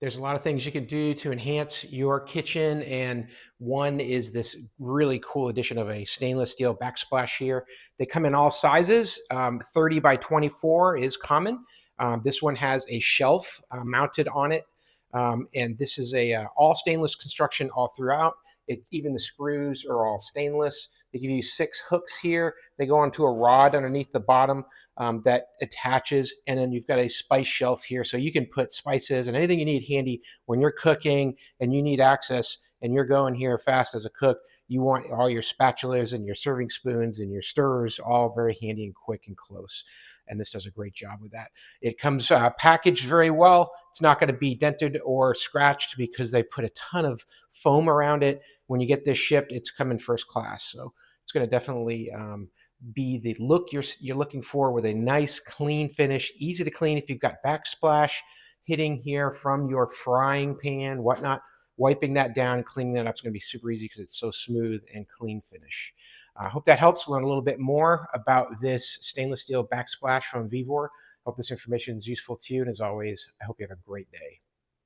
There's a lot of things you can do to enhance your kitchen, and one is this really cool addition of a stainless steel backsplash here. They come in all sizes. 30 by 24 is common. This one has a shelf mounted on it, and this is a all stainless construction all throughout. Even the screws are all stainless. They give you 6 hooks here. They go onto a rod underneath the bottom that attaches, and then you've got a spice shelf here, so you can put spices and anything you need handy when you're cooking and you need access and you're going here fast as a cook. You want all your spatulas and your serving spoons and your stirrers all very handy and quick and close. And this does a great job with that. It comes packaged very well. It's not going to be dented or scratched because they put a ton of foam around it. When you get this shipped, it's coming first class. So it's going to definitely be the look you're looking for, with a nice clean finish, easy to clean. If you've got backsplash hitting here from your frying pan, whatnot, wiping that down and cleaning that up is going to be super easy because it's so smooth and clean finish. I hope that helps learn a little bit more about this stainless steel backsplash from VEVOR. Hope this information is useful to you. And as always, I hope you have a great day.